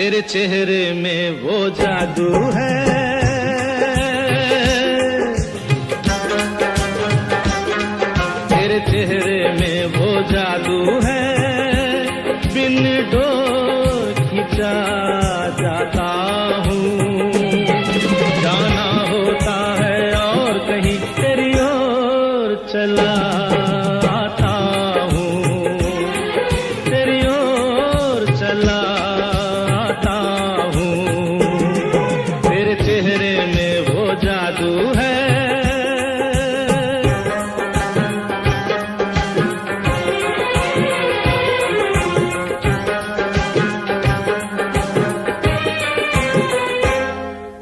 तेरे चेहरे में वो जादू है, तेरे चेहरे में वो जादू है, बिन डोर खिंचा जाता हूँ। जाना होता है और कहीं तेरी ओर चला आता हूँ, तेरी ओर चला आता हूँ। तेरे चेहरे में वो जादू है।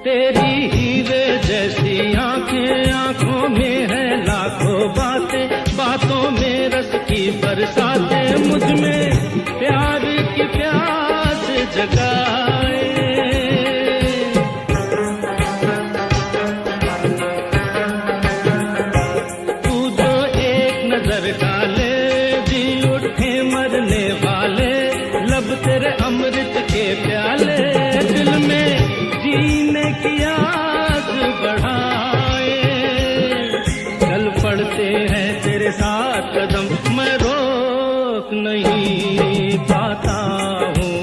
तेरी हीरे जैसी आंखें, आंखों में है लाखों बातें, बातों में रस की बरसातें, मुझ में प्यार की प्यास जगाए। तू जो एक नजर डाले जी उठे मरने वाले, लब तेरे अमृत के प्याले, दिल में जीने की आस बढ़ाए। चल पड़ते हैं तेरे साथ कदम, मैं रोक नहीं पाता हूँ,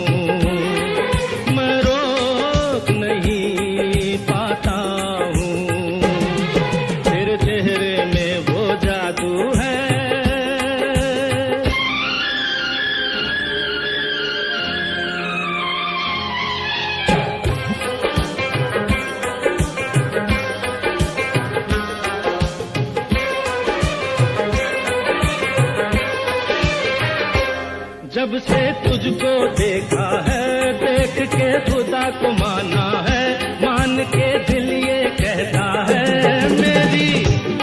मैं रोक नहीं पाता हूँ। तेरे चेहरे में वो जादू है। जब से तुझको देखा है, देख के खुदा को माना है, मान के दिल ये कहता है, मेरी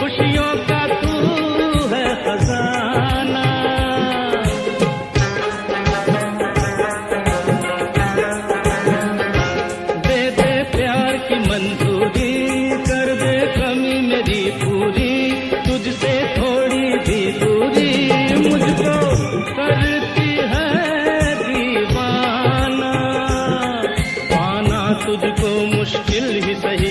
खुशियों का तू है खजाना। दे दे प्यार की मंजूरी, कर दे कमी मेरी पूरी, तुझसे थोड़ी भी दूरी मुझको करती है दीवाना। पाना तुझको मुश्किल ही सही,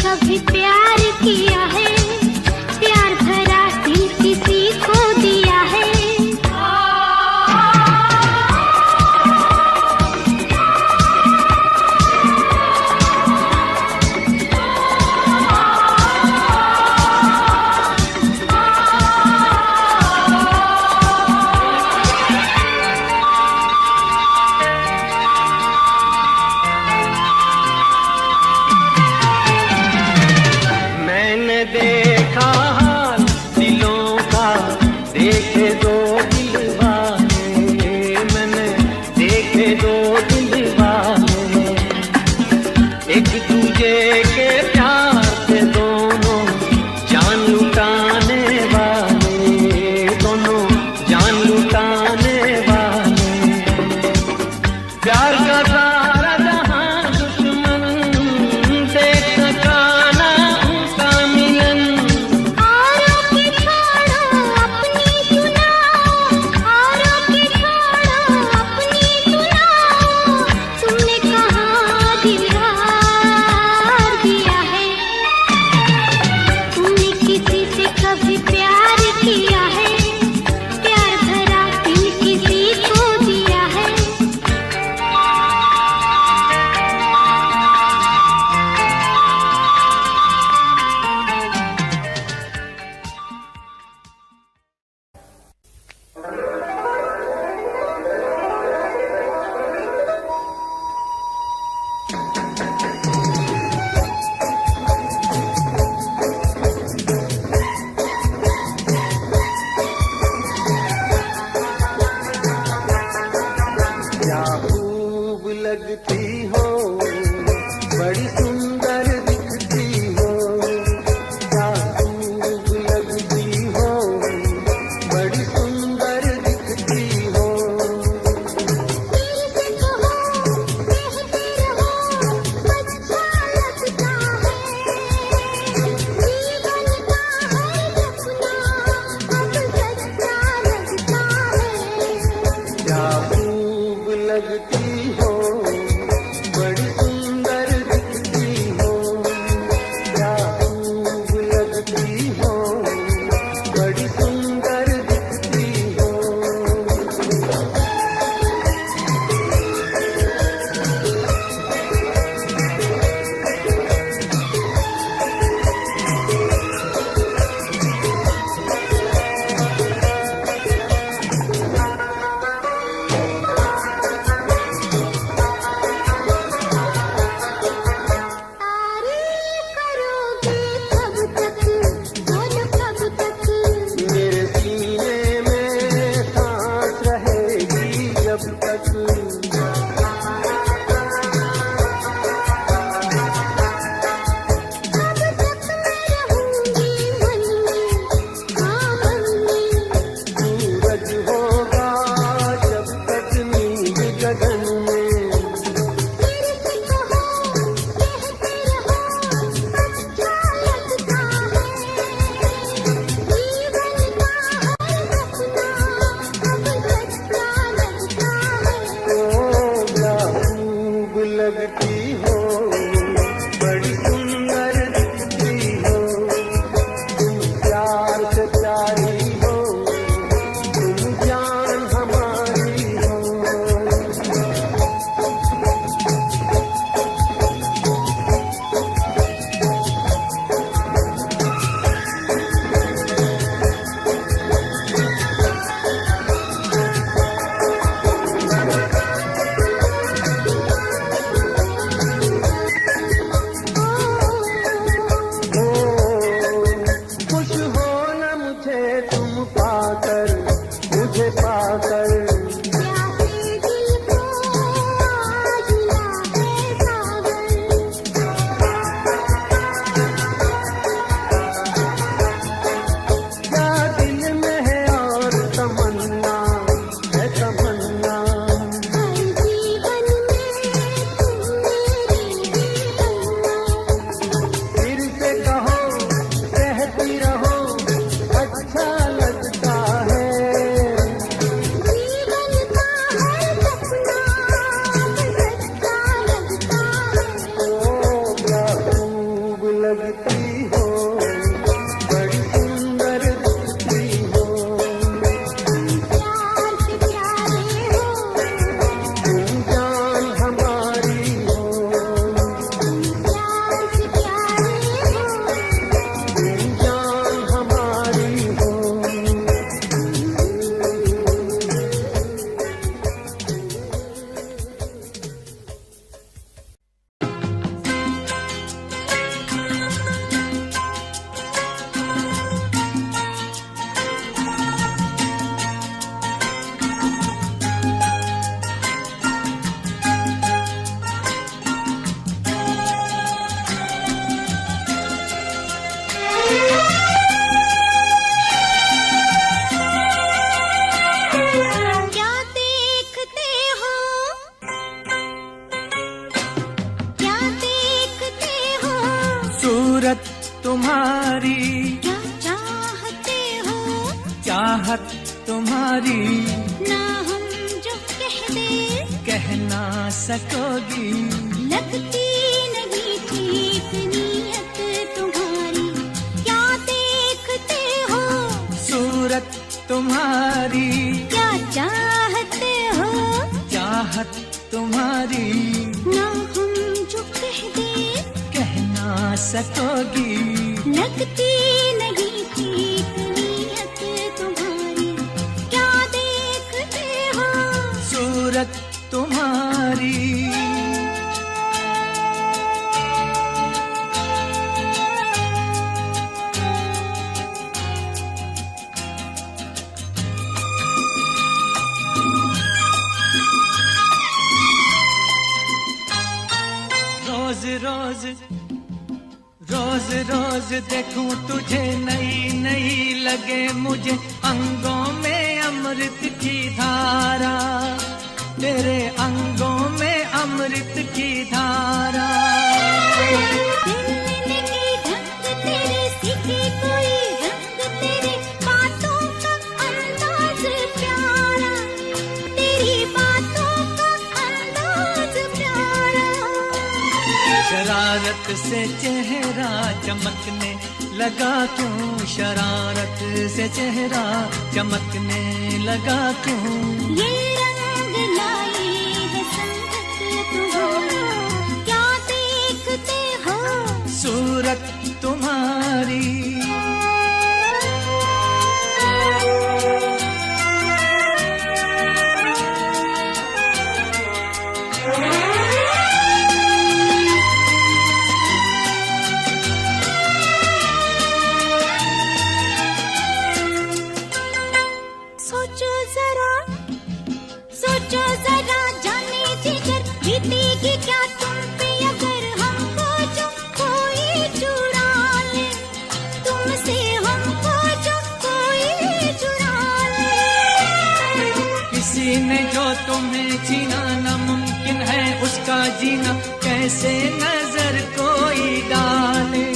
कभी प्यार किया है, प्यार भरा दिल किसी को दिया है। मैंने देखा हाल दिलों का, देखे दो दिल वाले, मैंने देखे दो दिल वाले, एक दूजे के प्यार से दोनों जान लुटाने वाले, दोनों जान लुटाने वाले। प्यार का सारा जहां दुश्मन देख सका ना उनका मिलन। औरों की छोड़ो अपनी सुनाओ, औरों की छोड़ो अपनी सुनाओ, तुमने कहाँ दिल हार दिया है। सूरत तुम्हारी क्या चाहते हो, चाहत तुम्हारी ना हम जो कह दे कह ना सकोगी। लगती नहीं ठीक नीयत तुम्हारी, क्या देखते हो, सूरत तुम्हारी क्या चाहते हो, चाहत तुम्हारी ना हम जो कह दे कह ना सकोगी। लगती नहीं ठीक नीयत तुम्हारी, क्या देखते हो, सूरत तुम्हारी रोज रोज रोज देखूं तुझे नई नई लगे मुझे अंगों में अमृत की धारा, तेरे अंगों में अमृत की धारा। दिल की ढंग तेरे सीखे कोई रंग, तेरे बातों का अंदाज प्यारा, तेरी बातों का अंदाज प्यारा। शरारत से चेहरा चमकने लगा क्यों, शरारत से चेहरा चमकने लगा क्यों। ये रंग लाई है संगत तुम्हारी, क्या देखते हो, सूरत तुम्हारी सोचो जरा जाने जिगर, बीतेगी क्या तुम पे अगर हमको जो कोई चुरा ले, तुमसे हमको जो कोई चुरा ले। किसी ने जो तुम्हें छीना नामुमकिन है उसका जीना, कैसे नजर कोई डाले,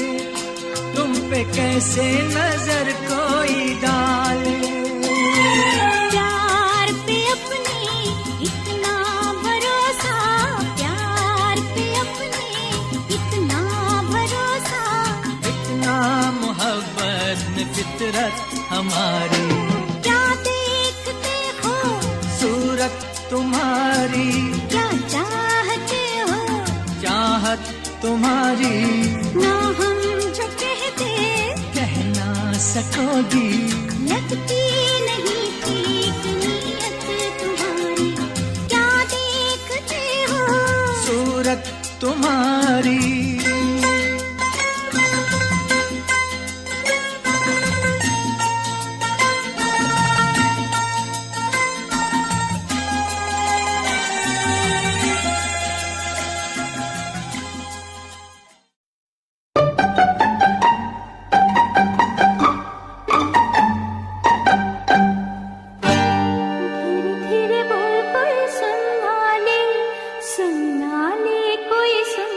तुम पे कैसे नजर कोई डाले। प्यार पे अपने इतना भरोसा, प्यार पे अपने इतना भरोसा, इतना मोहब्बत में फितरत हमारी। क्या देखते हो, सूरत तुम्हारी क्या चाहते हो, चाहत तुम्हारी ना हम जो कहते कह ना सकोगी। लगती नहीं ठीक नीयत तुम्हारी, क्या देखते हो, सूरत तुम्हारी धीरे धीरे बोल कोई सुनना ले कोई सुन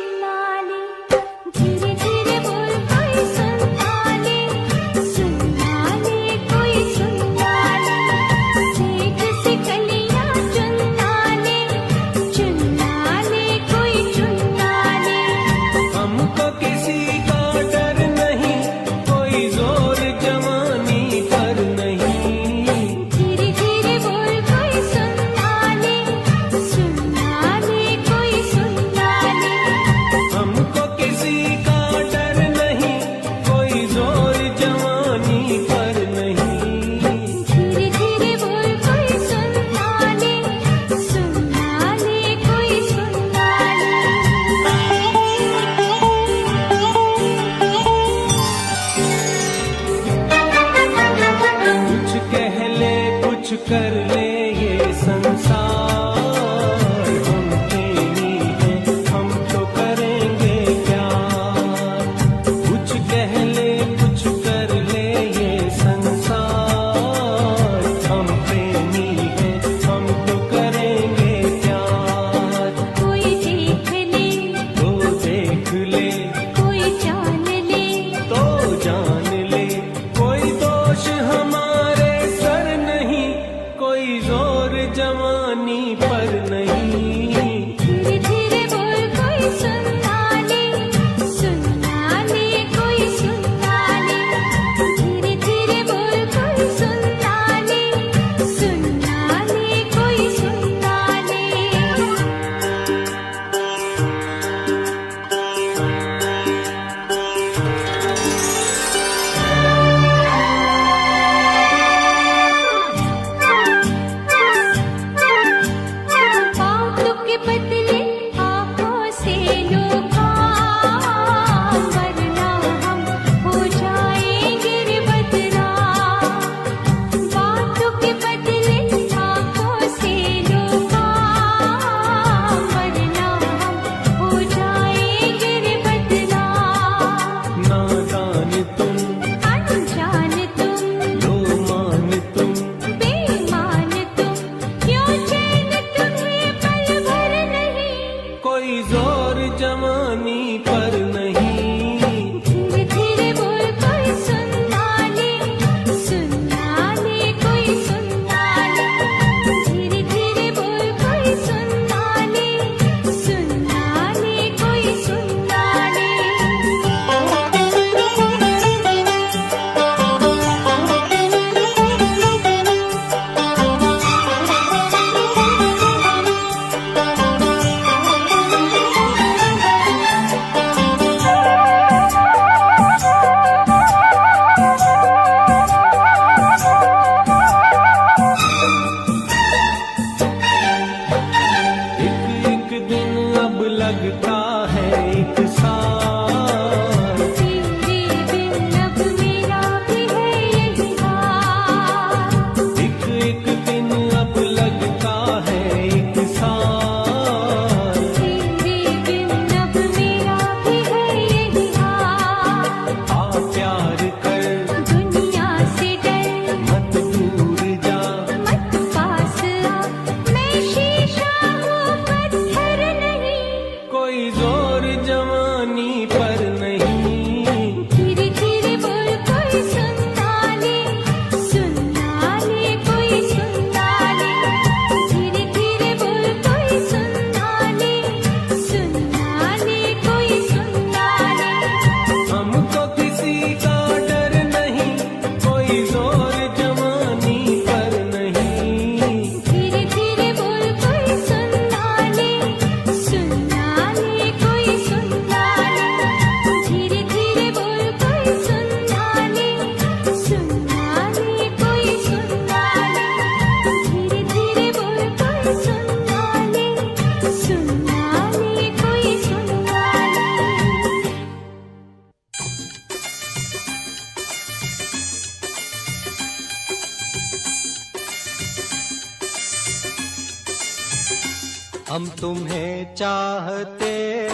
हम तुम्हें चाहते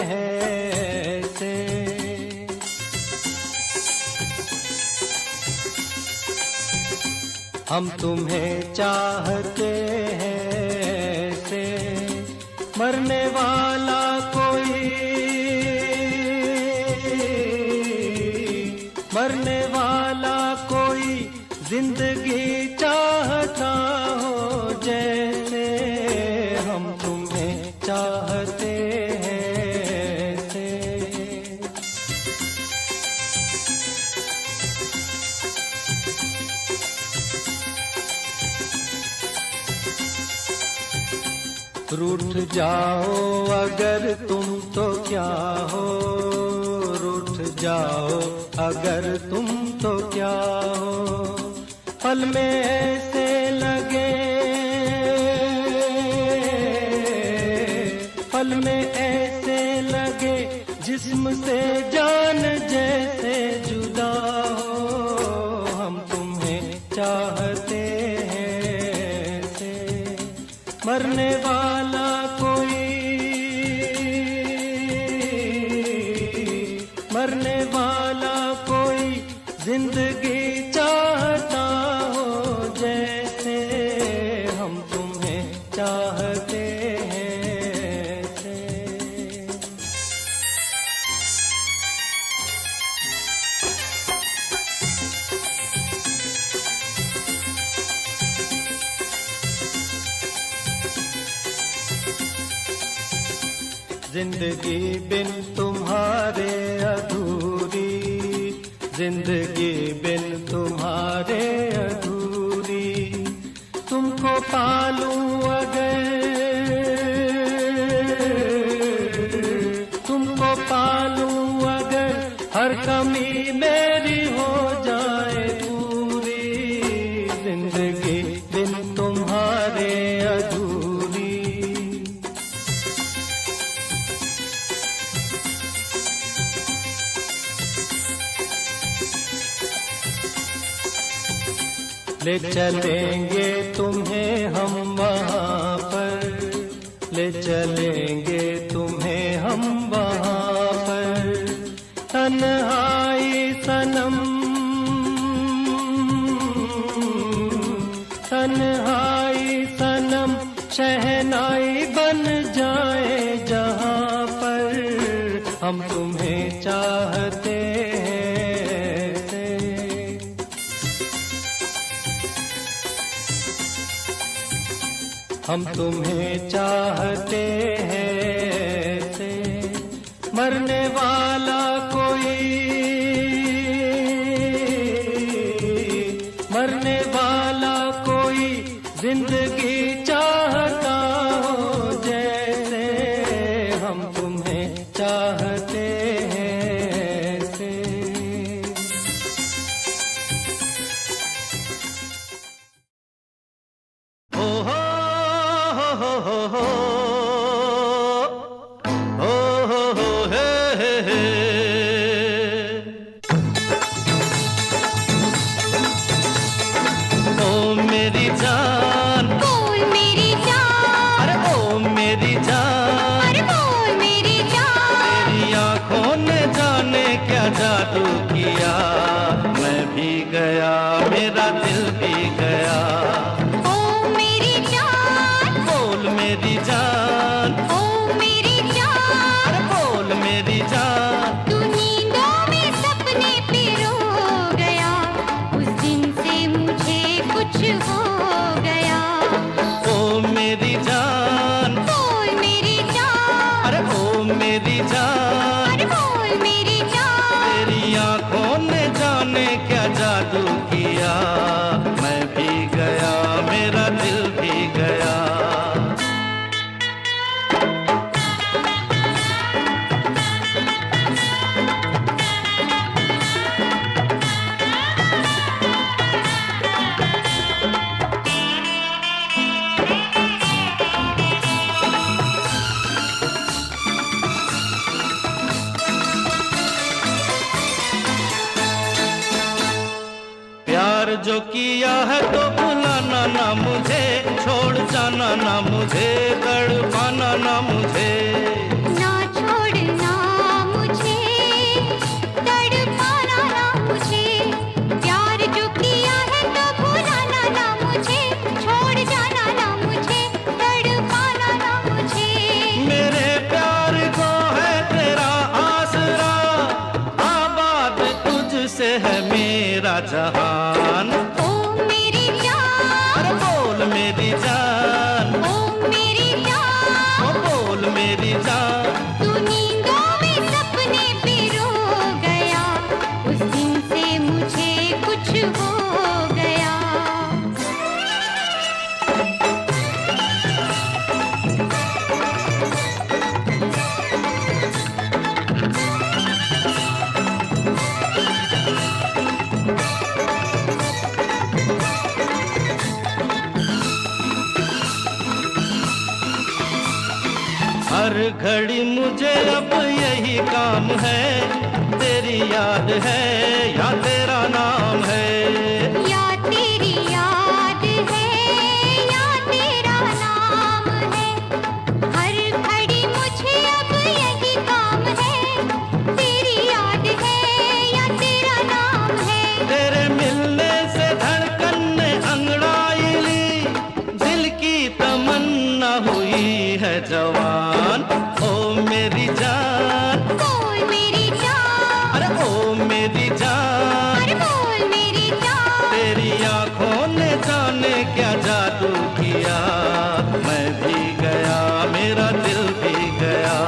हैं ऐसे, हम तुम्हें चाहते हैं ऐसे, मरने वाला कोई, मरने वाला कोई जिंदगी चाहता हो जैसे, हम तुम्हें चाहते हैं ऐसे। रूठ जाओ अगर तुम तो क्या हो, रूठ जाओ अगर तुम तो क्या हो, पल में ऐसे लगे, पल में ऐसे लगे जिस्म से जान जैसे जुदा हो, हम तुम्हें चाहते हैं ऐसे, मरने वाला कोई, मरने वाला कोई जिंदगी चाहता हो जैसे, हम तुम्हें चाहते हैं ऐसे। जिंदगी बिन तुम्हारे अधूरी, जिंदगी बिन तुम्हारे अधूरी, तुमको पालूं अगर, तुमको पालूं अगर, हर कमी मेरी हो जाए पूरी, जिंदगी बिन तुम्हारे अधूरी। ले चलेंगे तुम्हें हम वहाँ पर, ले चलेंगे तुम्हें हम वहाँ पर, तन्हाई सनम, तन्हाई सनम शहनाई बन जाए जहाँ पर, हम तुम्हें चाहते हैं ऐसे। हम तुम्हें चाहते हैं ऐसे, मरने वाला कोई, मरने वाला कोई जिंदगी चाहता हो जैसे, हम तुम्हें चाहते हैं ऐसे। ओ हो मेरी जान, बोल मेरी जान, अरे ओ मेरी जान, अरे बोल मेरी जान, तेरी आंखों ने जाने क्या जादू किया, मैं भी गया मेरा दिल भी गया। ओ मेरी जान, बोल मेरी जान, ओ मेरी जान, अरे बोल मेरी जान, तू नींदों में सपने पिरो गया, उस दिन से मुझे कुछ हो गया। ओ मेरी जान, बोल मेरी जान, अरे ओ मेरी जान, अरे बोल मेरी जान, तेरी आंखों ने जाने क्या जादू किया, प्यार जो किया है तो भुलाना ना मुझे, छोड़ जाना ना मुझे, तड़पाना ना मुझे। ना छोड़ना मुझे, तड़पाना ना मुझे, प्यार जो किया है तो भुलाना ना मुझे, छोड़ जाना ना मुझे, तड़पाना ना मुझे। मेरे प्यार को है तेरा आसरा, आबाद तुझसे है मेरा जहान। ओ मेरी जान, अरे बोल मेरी जान, ओ मेरी जान, ओ बोल मेरी जान। तू नींदों में सपने पिरो गया, उस दिन से मुझे कुछ हो गया। हर घड़ी मुझे अब यही काम है, तेरी याद है या तेरा नाम है। या तेरी याद है या तेरा नाम है, हर घड़ी मुझे अब यही काम है, तेरी याद है या तेरा नाम है। तेरे मिलने से धड़कन ने अंगड़ाई ली, दिल की तमन्ना हुई है जवान। ओ मेरी जान, बोल मेरी जान, अरे ओ मेरी जान। अरे बोल मेरी जान, तेरी आंखों ने जाने क्या जादू किया, मैं भी गया मेरा दिल भी गया।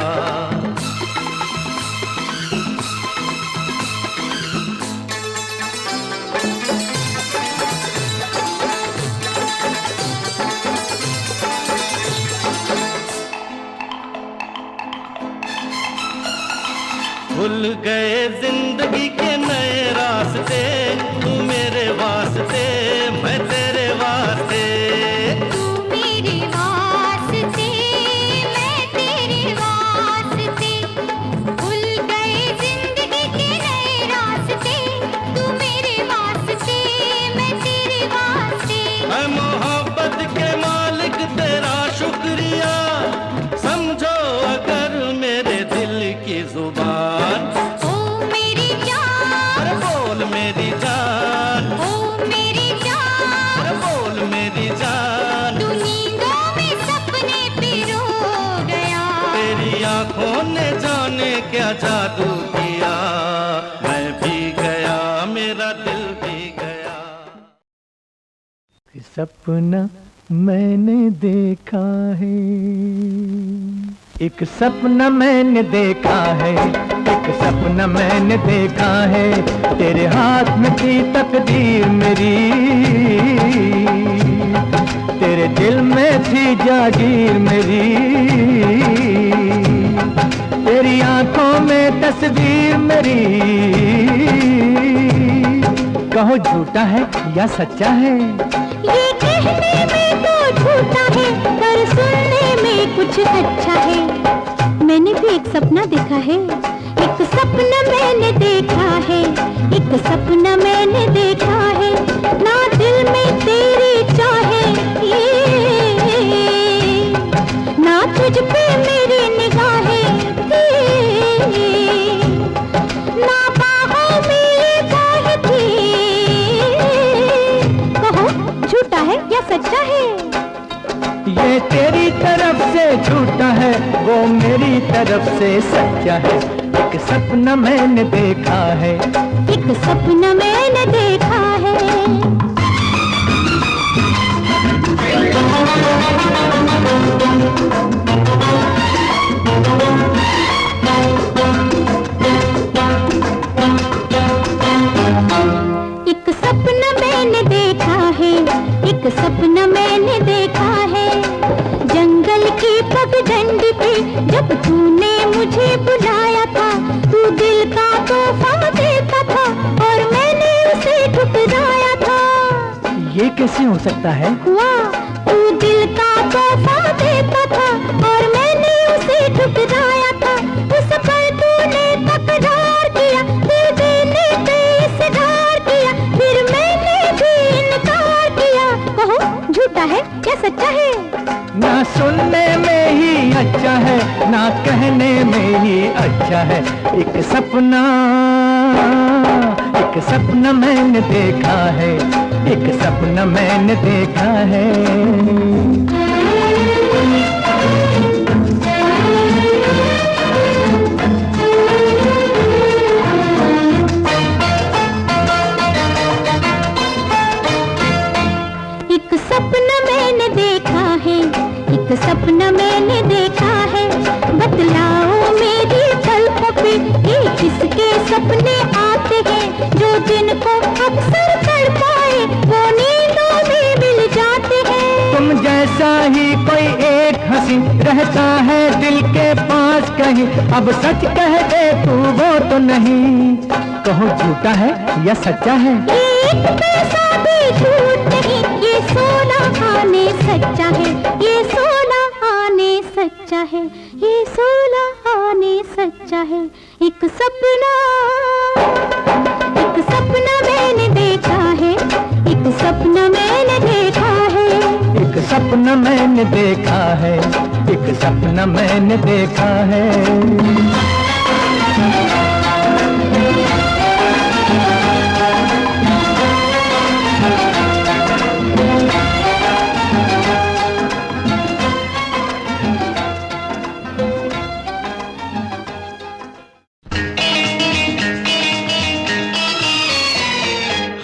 भूल गए जिंदगी के नए रास्ते, तू मेरे वास्ते मैं तेरे वास्ते। तू मेरे वास्ते मैं तेरे वास्ते, भूल गए जिंदगी के नए रास्ते, तू मेरे वास्ते मैं तेरे वास्ते। मैं मोहब्बत के मालिक तेरा शुक्रिया, समझो अगर मेरे दिल की जुबान। ओ मेरी जान, अरे बोल मेरी जान, ओ मेरी जान, अरे बोल मेरी जान। तू नींदों में सपने पिरो गया, तेरी आंखों ने जाने क्या जादू किया, मैं भी गया मेरा दिल भी गया। सपना मैंने देखा है, एक सपना मैंने देखा है, एक सपना मैंने देखा है, तेरे हाथ में थी तकदीर मेरी, तेरे दिल में थी जागीर मेरी, तेरी आंखों में तस्वीर मेरी। कहो झूठा है या सच्चा है? ये कहने में तो झूठा है, पर सुनने में कुछ अच्छा है। मैंने भी एक सपना देखा है, एक सपना मैंने देखा है, एक सपना मैंने देखा है, ना दिल में तेरी चाहे ना तुझ पे मेरी निगाहें थी, ना बाहों में ये चाहे थी। कहो झूठा है या सच्चा है? ये तेरी तरफ से झूठा है, वो मेरी तरफ से सच्चा है, एक सपना मैंने देखा है, एक सपना मैंने देखा है। एक सपना मैंने देखा है, एक सपना मैंने देखा है, जंगल की पगडंडी पे जब तूने मुझे बुलाया था, तू दिल का तोहफा देता था और मैंने उसे ठुकराया था। ये कैसे हो सकता है? हुआ, तू दिल का तोहफा देता था और मैंने उसे ठुकराया था, उस पर तूने तकरार किया, दिल देने पे इसरार किया, फिर मैंने भी सच्चा है। एक सपना मैंने देखा है, एक सपना मैंने देखा है। एक सपना मैंने देखा है, एक सपना मैंने देखा है। बतलाओ मेरी पलकों पे ये किसके सपने आते हैं, जो दिन को अक्सर तड़पाए वो नींदों में मिल जाते हैं। तुम जैसा ही कोई एक हंसी रहता है दिल के पास कहीं, अब सच कह दे तू वो तो नहीं, कहो झूठा है या सच्चा है। एक पैसा भी झूठ नहीं, ये सोना आने सच्चा है, ये सोना आने सच्चा है, ये सोना आने सच्चा है। एक सपना मैंने देखा है, एक सपना मैंने देखा है। एक सपना मैंने देखा है, एक सपना मैंने देखा है।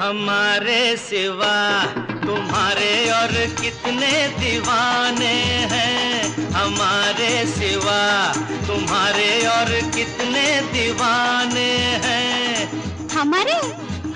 हमारे सिवा तुम्हारे और कितने दीवाने हैं, हमारे सिवा तुम्हारे और कितने दीवाने हैं। हमारे?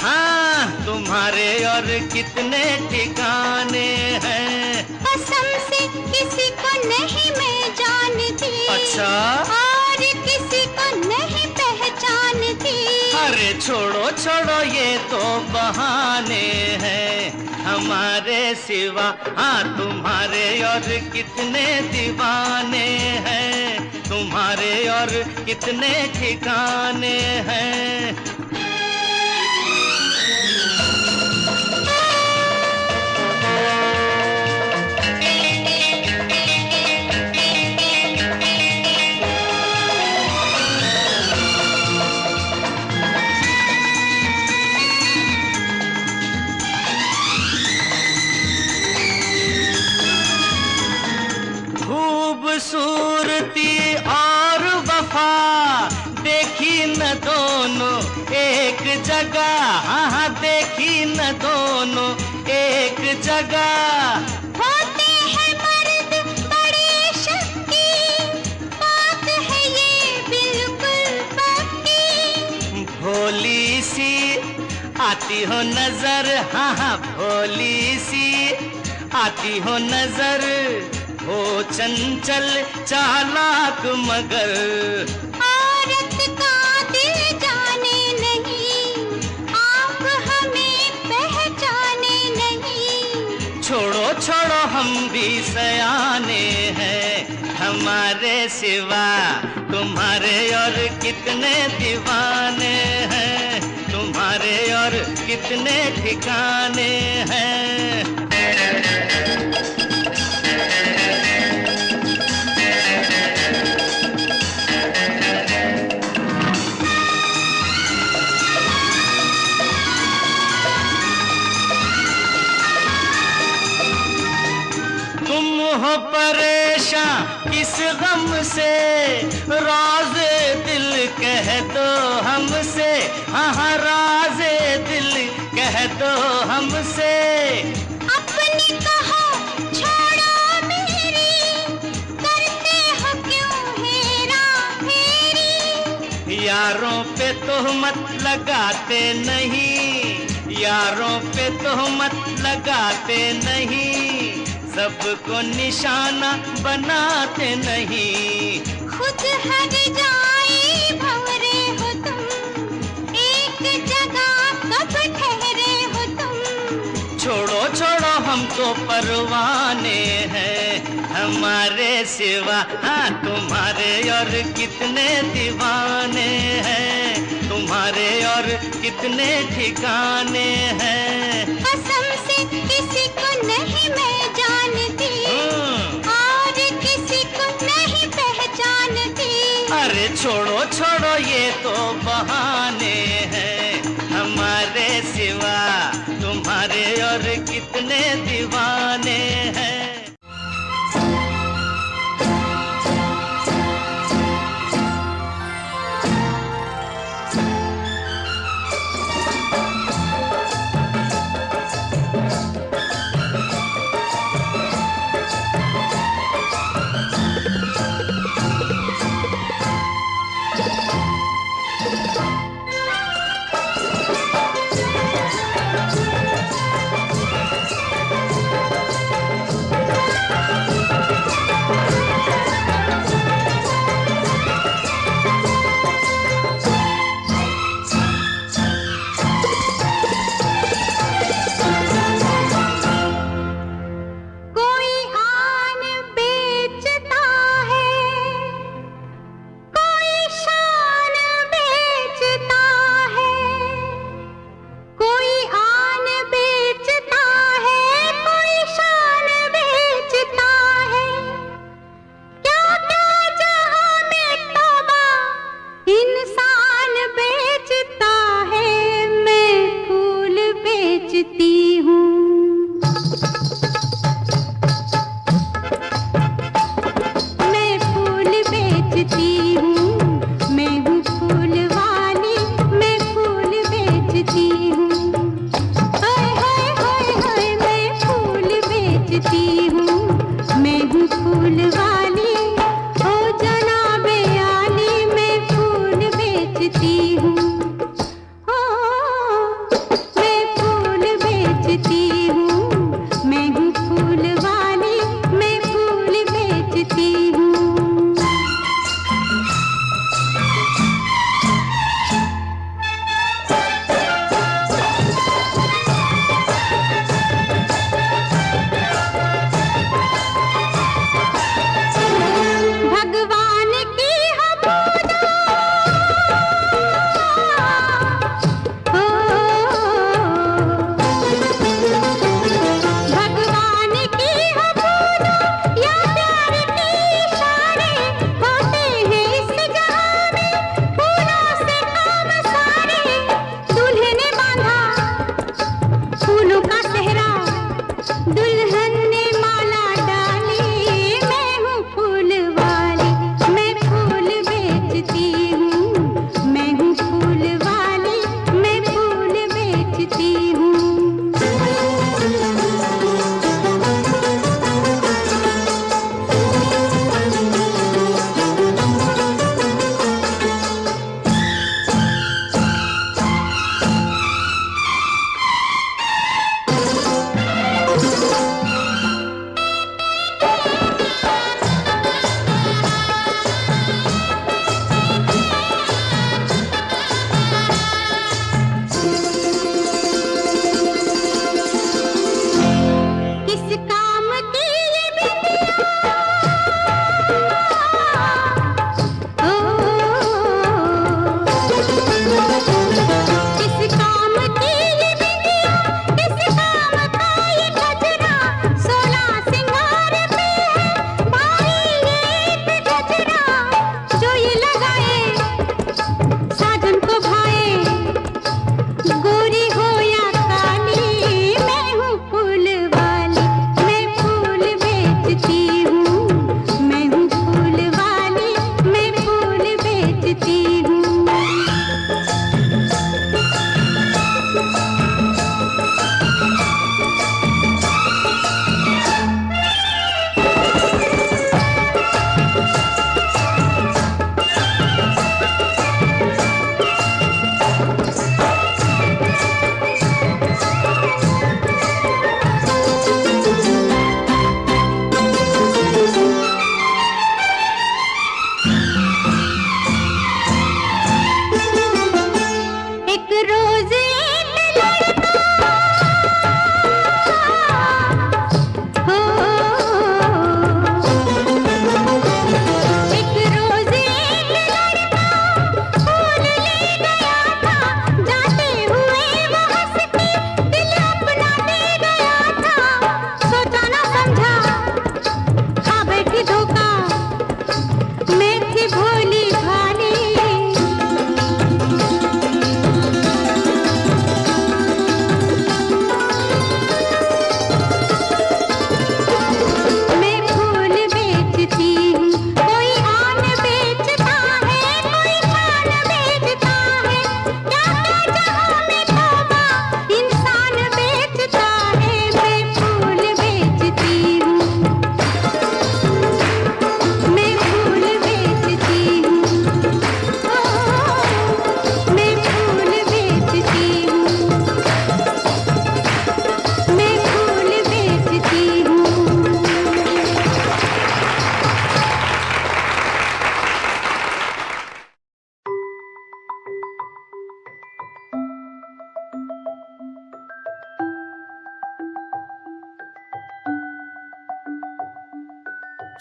हाँ, तुम्हारे और कितने ठिकाने हैं। कसम से किसी को नहीं मैं जानती। अच्छा? और किसी को नहीं पहचानती। अरे छोड़ो छोड़ो ये तो बहाने हैं, हमारे सिवा हाँ तुम्हारे और कितने दीवाने हैं, तुम्हारे और कितने ठिकाने हैं। खूबसूरती और वफा देखी न दोनों एक जगह, हाँ देखी न दोनों एक जगह। होते हैं मर्द बड़े शक्की, बात है ये बिल्कुल पक्की। भोली सी आती हो नजर, हाँ हाँ भोली सी आती हो नजर, हो चंचल चालाक मगर। औरत का दिल जाने नहीं, आप हमें पहचाने नहीं। छोड़ो छोड़ो हम भी सयाने हैं, हमारे सिवा तुम्हारे और कितने दीवाने हैं, तुम्हारे और कितने ठिकाने हैं। हो परेशान किस गम से, राज़े दिल कह दो हमसे, हाँ राज़े दिल कह दो हमसे। अपनी कहो छोड़ो मेरी, करते हो क्यों हेरा फेरी। यारों पे तोहमत लगाते नहीं, यारों पे तोहमत लगाते नहीं, सबको निशाना बनाते नहीं। खुद हर जाए भंवरे हो तुम, एक जगह कब ठहरे हो तुम। छोड़ो छोड़ो हम तो परवाने हैं, हमारे सिवा हाँ तुम्हारे और कितने दीवाने हैं, तुम्हारे और कितने ठिकाने हैं। कसम से किसी को नहीं मैं जानती, और किसी को नहीं पहचानती। अरे छोड़ो छोड़ो ये तो बहाने हैं, हमारे सिवा तुम्हारे और कितने दीवाने हैं।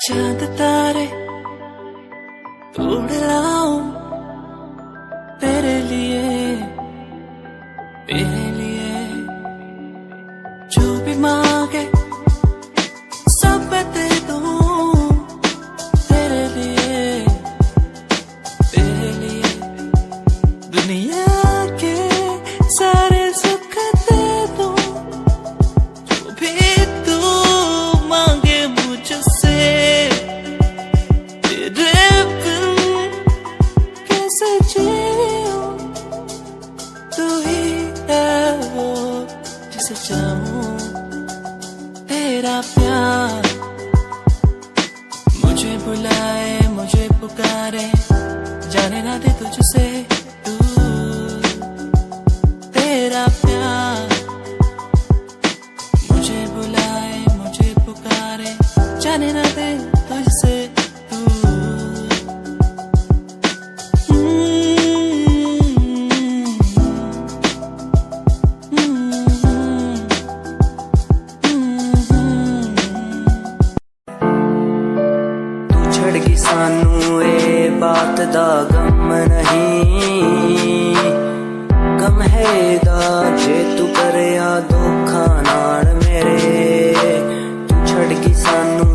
चांद तारे उड़ लाऊं तेरे लिए जो भी मांगे सब मैं दे दूं तेरे लिए दुनिया के सारे सुख दे दूं जो भी तू मांगे मुझसे तेरे बिन कैसे जीऊं तू ही है वो जिसे चाहूं तेरा प्यार मुझे बुलाए मुझे पुकारे जाने ना दे तुझसे दूर तेरा प्यार मुझे बुलाए मुझे पुकारे जाने ना दे तुझसे सानू ए बात दा गम नहीं गम है दा जे तू करिया धोखा नाल मेरे तू छड़ गई सानू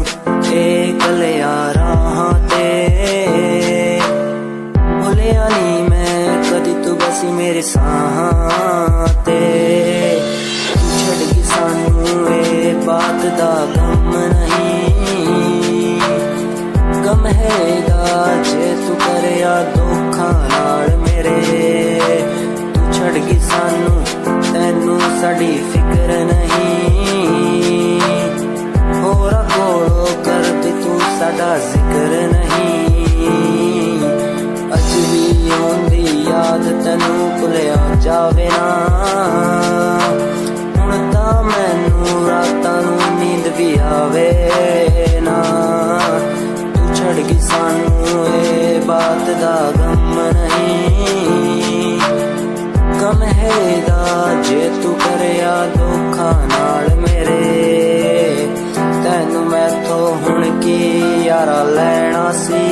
ए कलिया राह ते भुलिया नी मैं कदी तू बसी मेरे साहां ते तू छड़ गई सानू ए बात दा गम नहीं गम हैगा जे तू करिया धोखा नाल मेरे तू छड़ गई सानू तैनू साडी फिक्र नहीं होरा कोलो करदी तू साडा जिक्र नहीं अज भी आउंदी याद तैनू भुलिया जावे ना हुण तां मैनू रातां नू नींद भी आवे ना छड़ गई सानू ए बात दा गम नहीं गम हैगा जे तू करिया धोखा नाल मेरे तैनू मैथों हुण की यारा लैना सी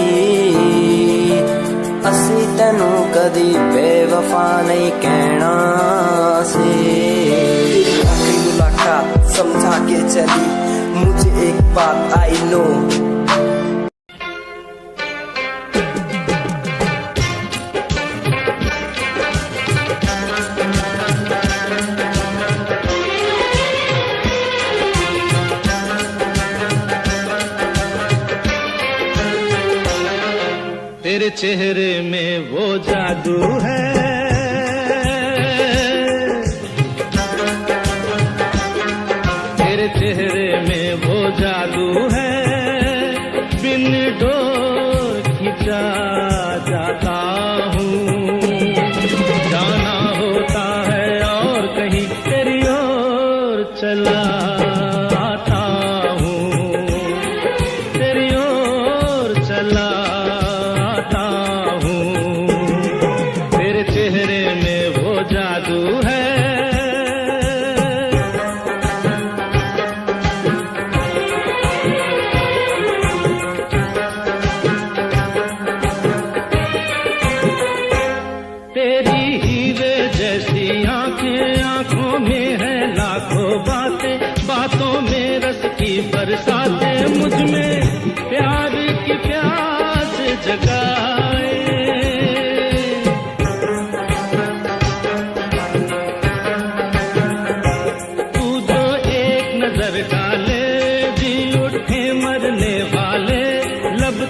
असी तैनू कदी बेवफा नहीं कहना सी आखिरी मुलाकात समझा के चली मुझे एक बात आई नो तेरे चेहरे में वो जादू है तेरे चेहरे में वो जादू है बिन डोर खिंचा जाता हूँ जाना होता है और कहीं तेरी ओर चला आता हूँ तेरी ओर चला चेहरे में वो जादू है तेरी हीरे जैसी आंखें आंखों में है लाखों बातें बातों में रस की बरसातें मुझ में प्यार की प्यास जगाए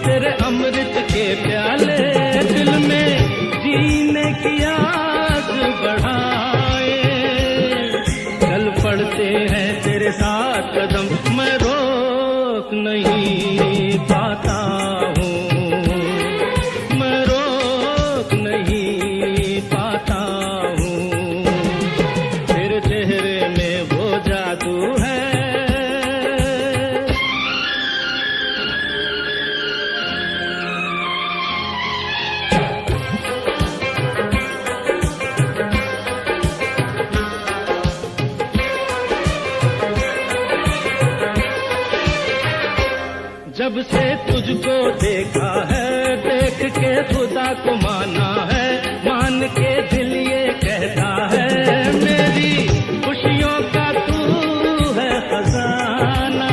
तेरे अमृत के प्याले दिल में जीने की आस बढ़ाए चल पड़ते हैं तेरे साथ कदम मैं रोक नहीं पाता हूँ मैं रोक नहीं पाता हूँ तेरे चेहरे में वो जादू है जब से तुझको देखा है, देख के खुदा को माना है, मान के दिल ये कहता है, मेरी खुशियों का तू है खजाना।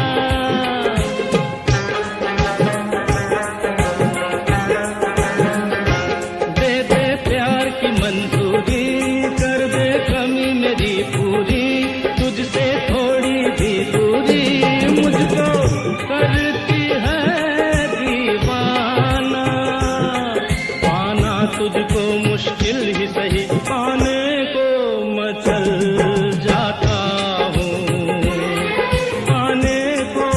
दे दे प्यार की मंजूरी, कर दे कमी मेरी पूरी, तुझसे थोड़ी भी दूरी मुझको करती है दीवाना। पाना तुझको मुश्किल ही सही, पाने को मचल जाता हूँ, पाने को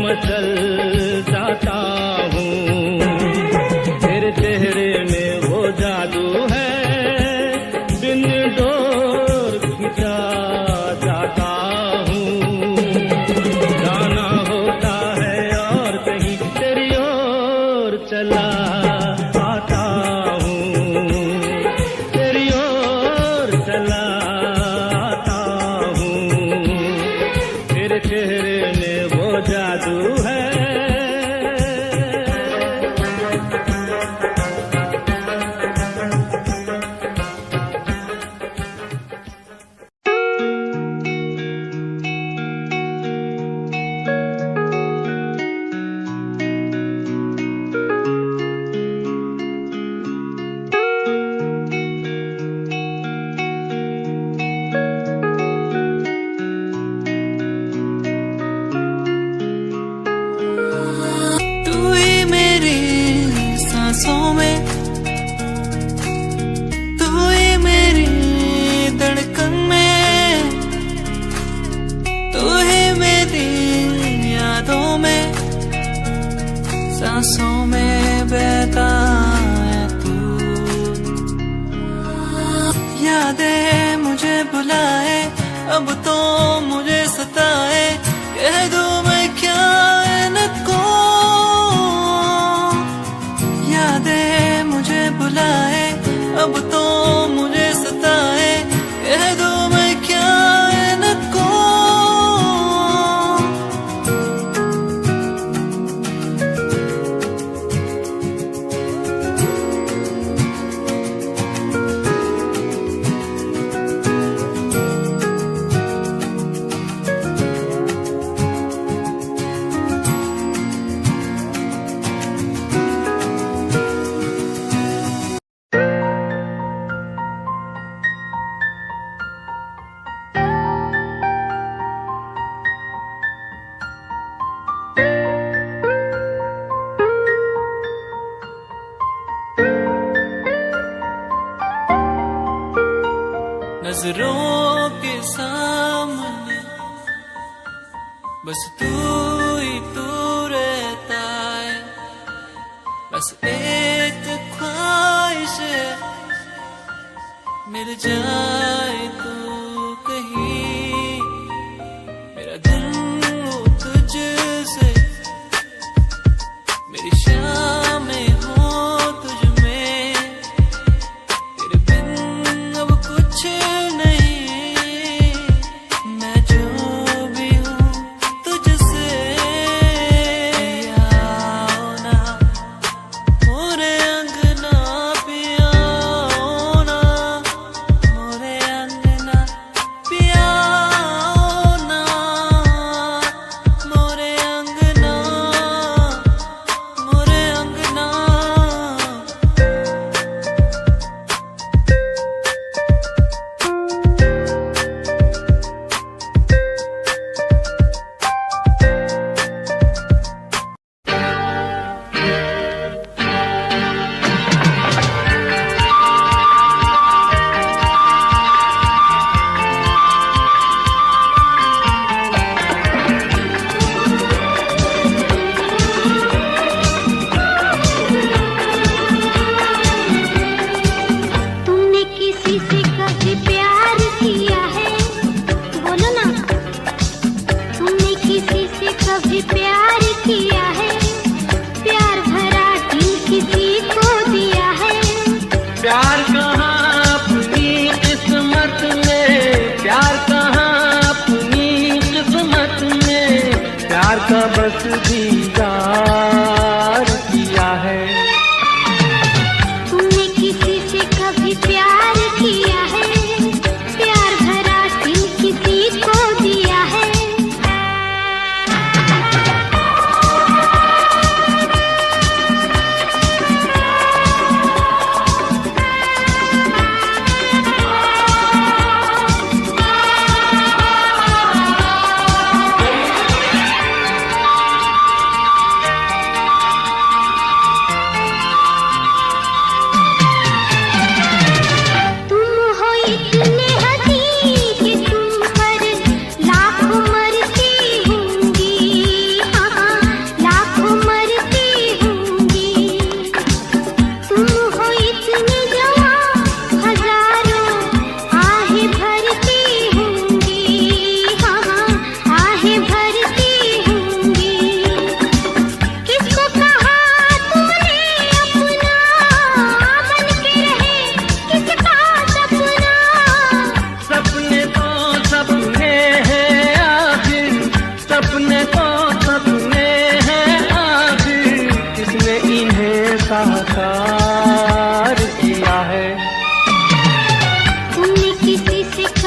मचल जाता हूँ। तेरे चेहरे में वो जादू है, बिन डोर खिंचा जाता हूँ। जाना होता है और कहीं तेरी ओर चला आता हूँ, तेरी ओर चला आता हूँ। तेरे चेहरे में वो जादू है। तू ही मेरी सांसों में, तू ही मेरी धड़कन में, तू ही मेरी यादों में, सांसों में बहता है तू। यादें मुझे बुलाए, अब तो मुझे सताए, कह दूं मैं क्या इनको। यादें मुझे बुलाए, अब तो मुझे सताए, कह दूं मैं क्या इनको। नजरों के सामने बस तू ही तू रहता है, बस एक ख्वाहिश है मिल जाए तू कहीं। मेरा दिल हो तुझसे, मेरी शामें हो तुझ में, तेरे बिन अब कुछ नहीं। मैं जो भी हूँ तुझसे, आओ ना मोरे अंगना पिया ना, मोरे अंगना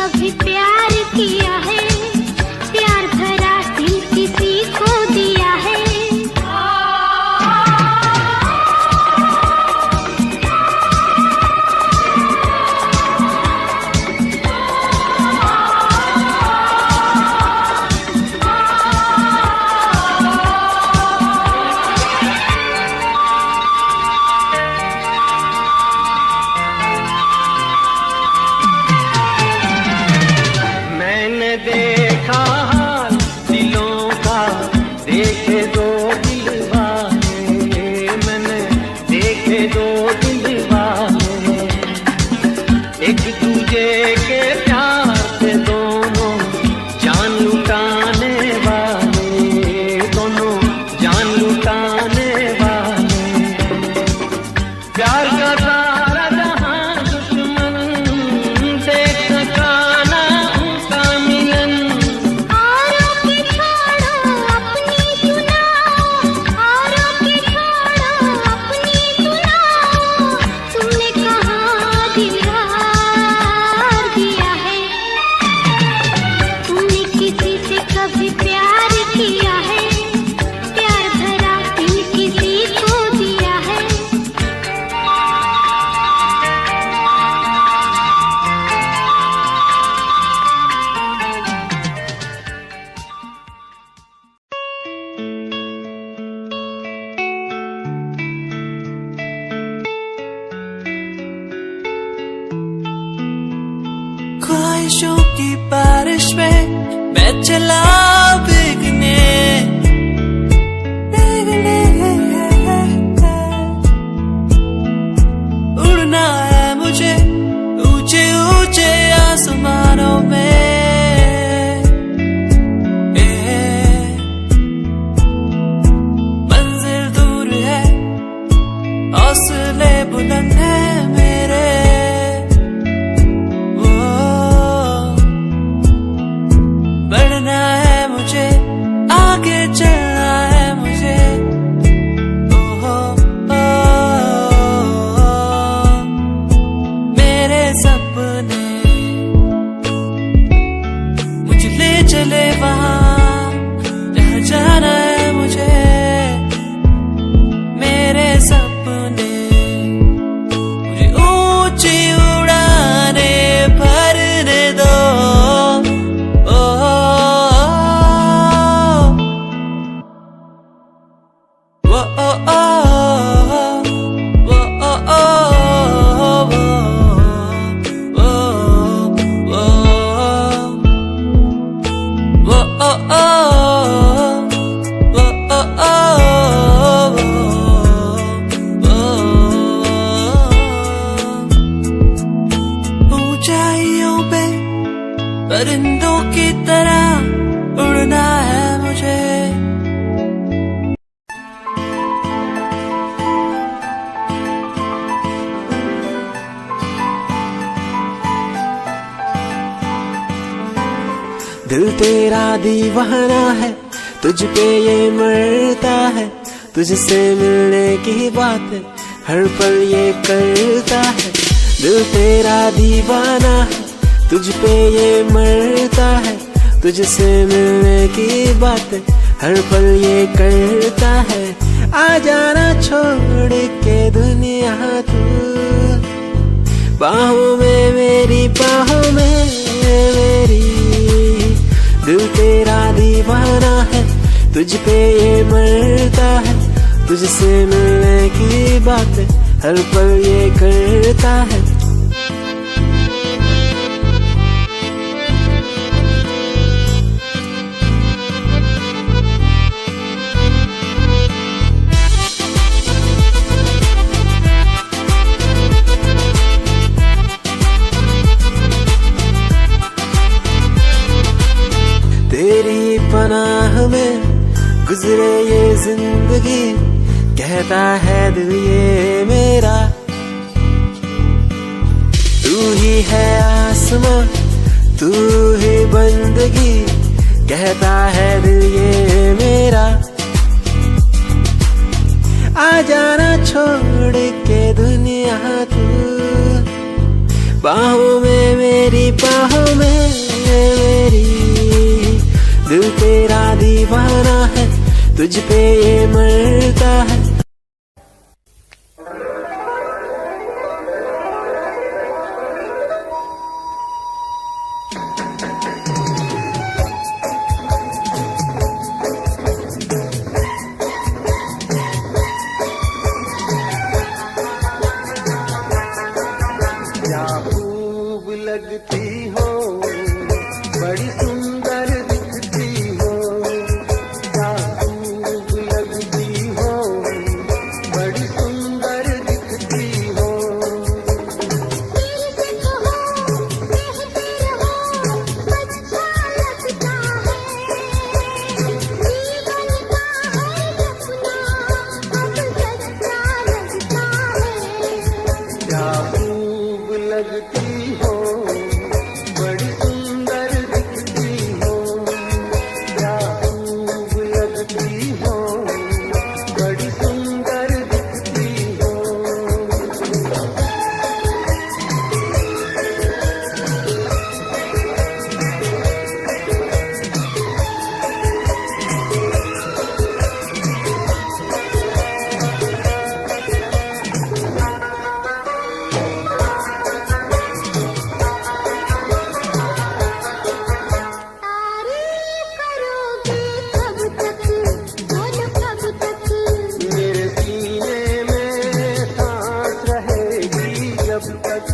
कभी प्यार किया है, प्यार भरा दिल किसी को दिया है। मैंने देखा हाल दिलों का, देखे दो दिल वाले, मैंने देखे दो दिल वाले, एक दूजे के प्यार से दोनों जान लुटाने वाले, दोनों जान लुटाने वाले। प्यार का सारा जहां दुश्मन देख सका ना उनका मिलन। औरों की छोड़ो अपनी सुनाओ, औरों की छोड़ो अपनी सुनाओ, तुमने कहाँ दीवार दिया है, तुमने किसी से कभी प्यार किया है, प्यार भरा दिल किसी को दिया है। ख्वाहिशों की बारिश में मैं चला भीगने, उड़ना है मुझे ऊंचे ऊंचे आसमानों में। मंजिल दूर है, हौसले बुलंद है मेरे। बढ़ना है मुझे, आगे चलना है मुझे। ओहो मेरे सपने मुझे ले चले वहाँ जहाँ जाना है मुझे। मेरे सपने मुझे ऊंची उड़ाने भरने दो। ऊंचाइयों पे परिंदों की तरह उड़ना है मुझे। दिल तेरा दीवाना है, तुझ पे ये मरता है, तुझसे मिलने की बात हर पल ये करता है। दिल तेरा दीवाना है, तुझ पे ये मरता है, तुझसे मिलने की बात हर पल ये करता है। आ जाना छोड़ के दुनिया तू, बाहों में मेरी बाहों में मेरी। दिल तेरा दीवाना है, तुझ पे ये मरता है, तुझसे मिलने की बात हर पल ये करता है। तेरी पनाह में गुजरे ये जिंदगी, कहता है दिल ये मेरा। तू ही है आसमां, तू ही बंदगी, कहता है दिल ये मेरा। आ जाना छोड़ के दुनिया तू, बाहों में मेरी बाहों में मेरी, दिल तेरा दीवाना है, तुझ पे ये मरता है। क्या खूब लगती हो, बड़ी सुंदर दिखती हो, क्या खूब लगती हो, बड़ी सुंदर दिखती हो। क्या खूब लगती हो, बड़ी सुंदर दिखती हो, क्या खूब लगती हो, बड़ी सुंदर दिखती हो। मेरे सीने में सांस रहेगी जब तक,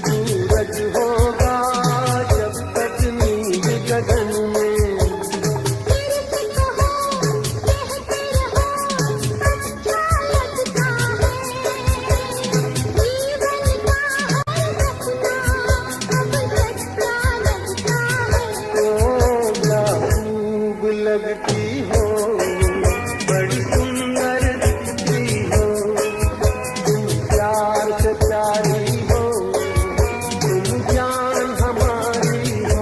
सूरज होगा जब तक नींद गगन में। ओ क्या खूब लगती हो, बड़ी सुंदर दिखती हो, तुम प्यार से प्यारी हो, तुम जान हमारी हो।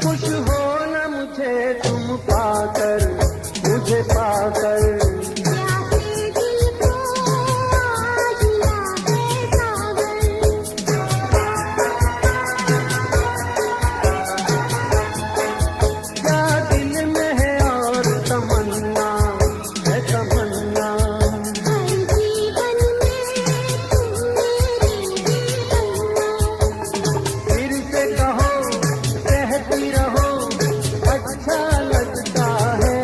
खुश हो न मुझे तुम पाकर, मुझे पाकर, क्या दिल में है और तमन्ना है तमन्ना। फिर से कहो, कहती रहो, अच्छा लगता है।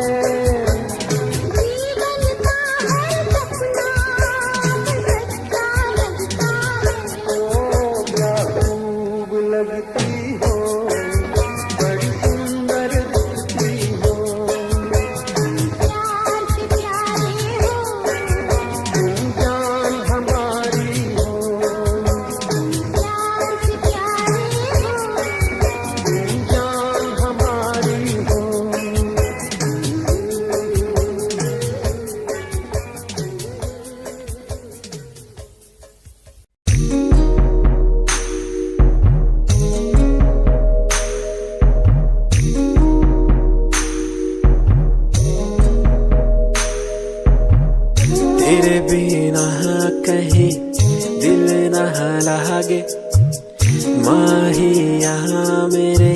ओ क्या खूब लगती हो, बड़ी सुंदर दिखती हो, तुम जान हमारी हो, तुम जान हमारी हो। तेरे बिना कहीं दिल न लागे, माहिया मेरे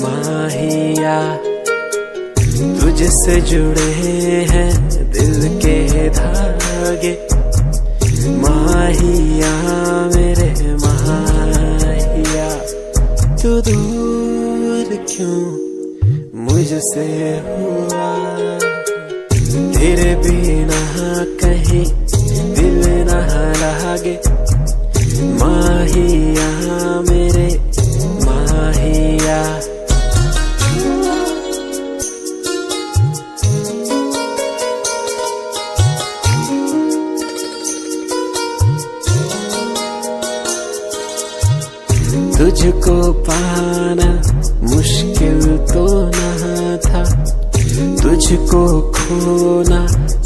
माहिया, तुझसे जुड़े हैं दिल के धागे, माहिया मेरे माहिया। तू दूर क्यों मुझसे हुआ, तेरे बिना कहीं दिल न लागे, माहिया मेरे माहिया। तुझको पाना मुश्किल तो न था, तुझको खोना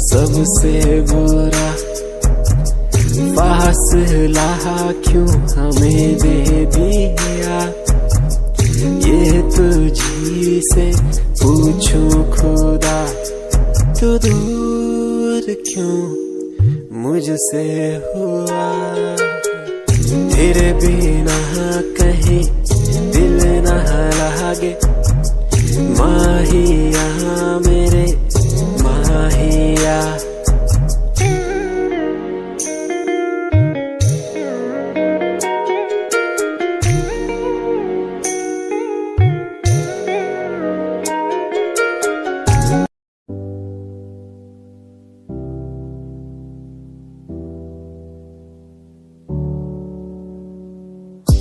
सबसे बुरा। फासला क्यों हमें दे दिया, ये तुझी से पूछूं खुदा। तू दूर क्यों मुझसे हुआ, तेरे बिना कहीं दिल न लागे। माहिया मेरे माहिया,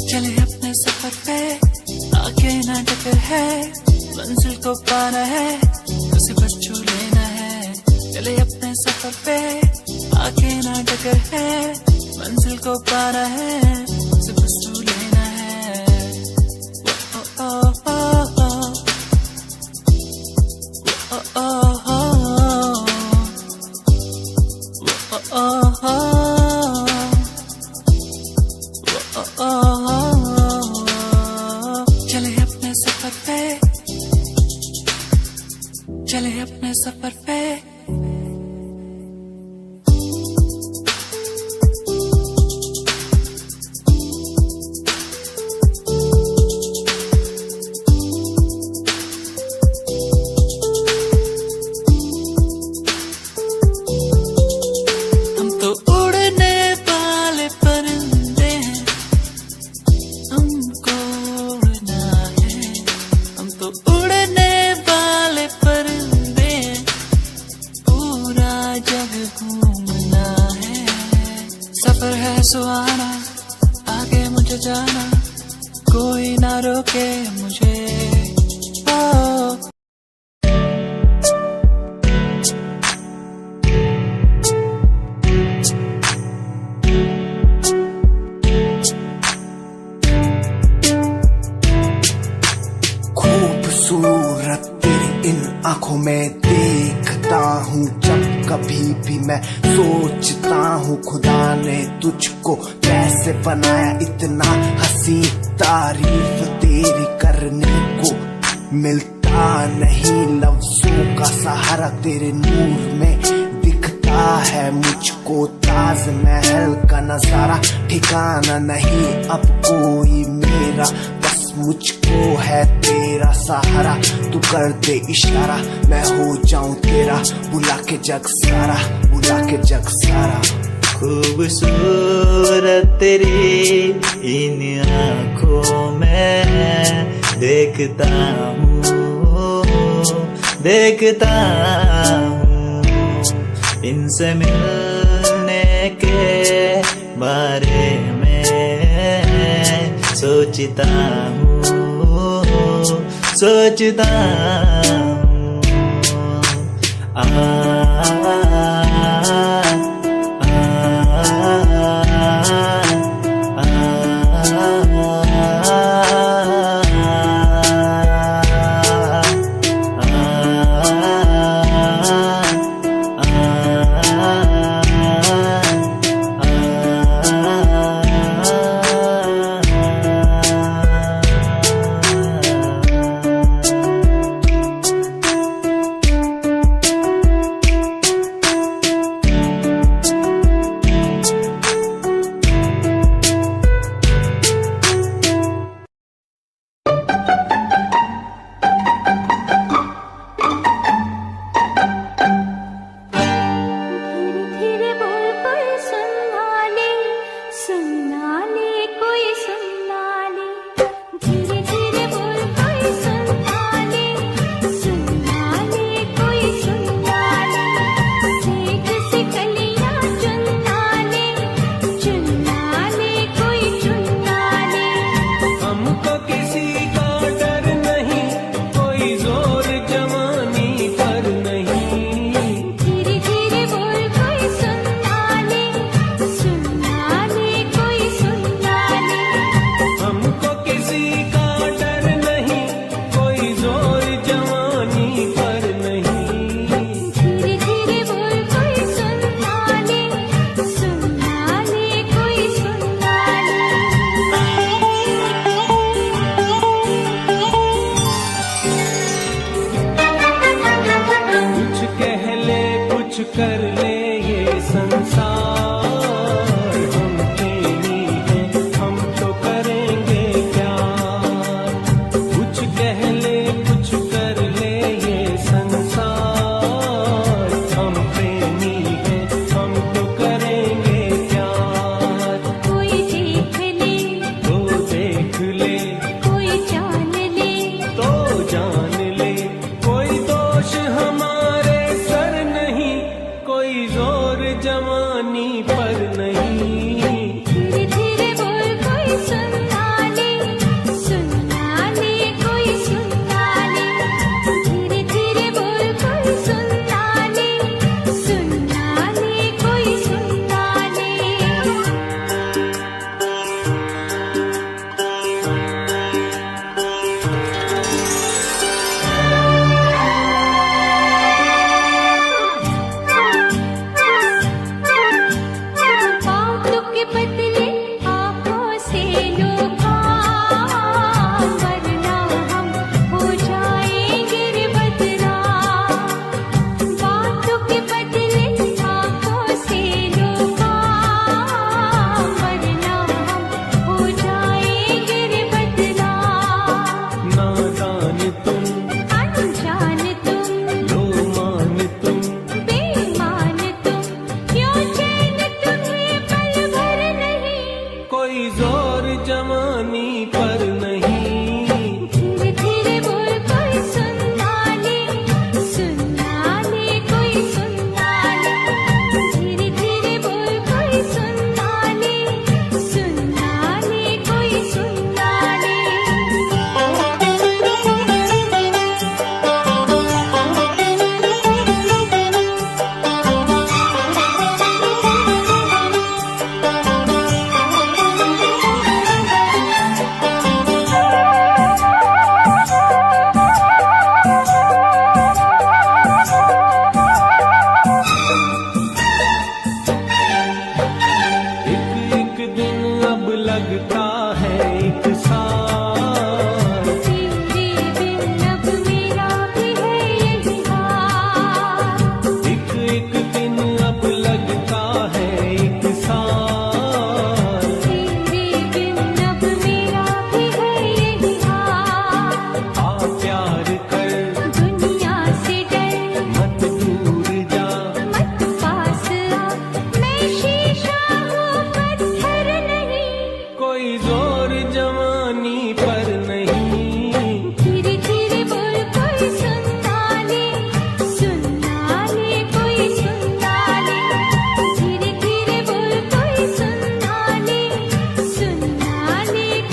चले अपने सफर पे आगे ना टकर है, मंजिल को पाना है उसे बस छू लेना है। चले अपने सफर पे आगे ना टकर है, मंजिल को पाना है उसे बस छू लेना है। ओ ओ ओ ओ ओ ओ चले अपने सफर पे, चले अपने सफर पे। हम तो उड़ने वाले परिंदे हैं, हमको उड़ना है। हम तो उड़ने वाले परिंदे हैं, पूरा जग घूमना है। सफर है सुहाना, आगे मुझे जाना, कोई ना रोके मुझे। ओ खूबसूरत तेरी इन आंखों में देखता हूँ, जब कभी भी मैं सोचता हूँ खुदा ने तुझको कैसे बनाया इतना हंसी। तारीफ तेरी करने को मिलता नहीं, लफ्जों का सहारा तेरे नूर में दिखता है मुझको। ताजमहल का नजारा ठिकाना नहीं अब कोई मेरा, बस मुझको है तेरा सहारा। तू कर दे इशारा, मैं हो जाऊं तेरा, बुला के जग सारा, बुला के जग सारा। खूबसूरत तेरी इन आँखों में देखता हूँ, देखता हूँ। इनसे मिलने के बारे में सोचता हूँ, सोचता हूँ। कोई जोर जवानी पर नहीं। धीरे धीरे बोल कोई सुनना ले कोई सुनना ले। धीरे धीरे बोल कोई सुनना ले कोई सुनना ले। एक एक दिन अब लगता है एक साल। तेरे बिन अब मेरा भी है यही हाल। एक एक दिन अब लगता है एक साल। तेरे बिन अब मेरा भी है यही हाल। आ प्यार कर दुनिया से डर मत दूर जा। मत पास आ, मैं शीशा हूँ पत्थर नहीं। कोई जोर जवानी पर नहीं। धीरे धीरे बोल कोई सुनना ले कोई सुनना ले। धीरे धीरे बोल कोई सुनना ले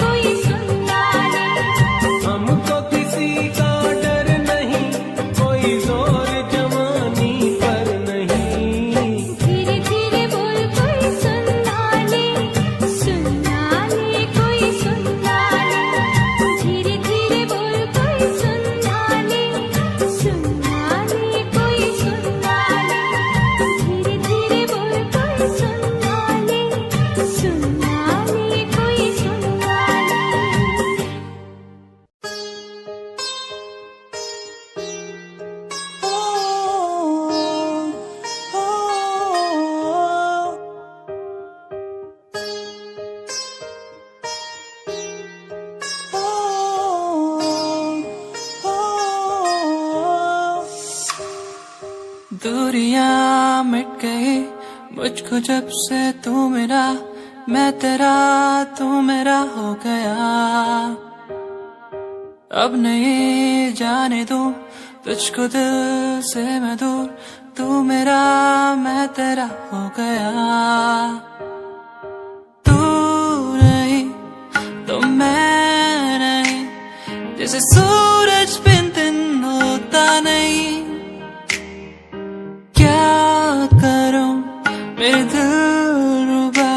कोई सुनना ले। हमको किसी का डर नहीं, कोई जोर जवानी पर नहीं। धीरे धीरे बोल कोई सुनना ले कोई सुनना ले। धीरे धीरे बोल कोई सुनना ले कोई सुनना ले। धीरे धीरे बोल कोई सुनना ले कोई सुनना ले। दूरियां मिट गई मुझको जब से तू मेरा, मैं तेरा तू मेरा हो गया। अब नहीं जाने दूं तुझको दिल से मैं दूर, तू मेरा मैं तेरा हो गया। तू नहीं तो मैं नहीं, जैसे सूरज बिन दिन होता नहीं। क्या करूं मेरे दिल रुबा,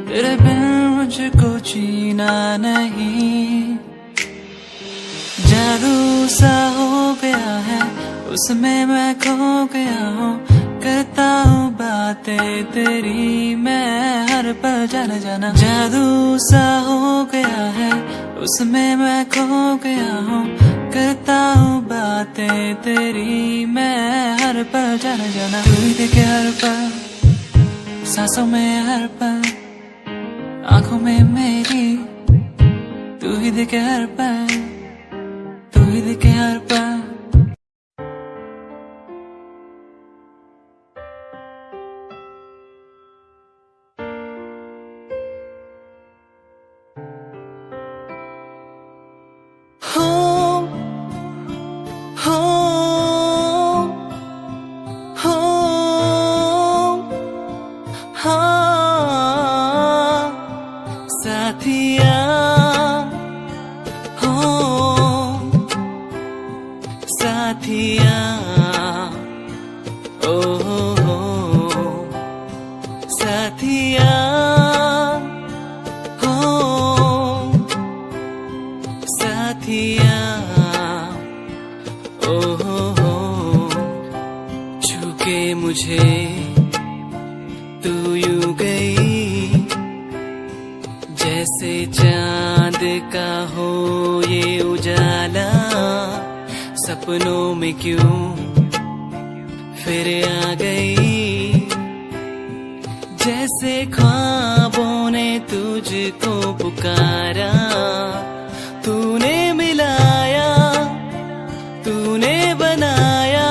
तेरे बिन मुझको जीना नहीं। जादू सा हो गया है उसमें मैं खो गया हूँ, करता हूँ बातें तेरी मैं हर पल जाना जाना। जादू सा हो गया है उसमें मैं खो गया हूँ, करता हूँ बातें तेरी मैं हर पल जाना जाना। तू ही देखे हर पल, सांसों में हर पल, आंखों में मेरी। तू ही देखे हर पल, तू ही देखे हर पल। साथिया हो साथिया ओ हो साथिया हो साथिया ओ हो छूके मुझे तू यूं गई, जैसे चांद का हो ये उजाला। सपनों में क्यों फिर आ गई, जैसे ख्वाबों ने तुझको पुकारा। तूने मिलाया, तूने बनाया,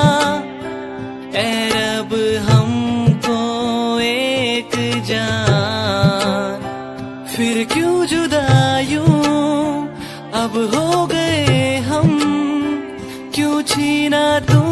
ऐ रब हमको एक जान। फिर अब हो गए हम, क्यों छीना तू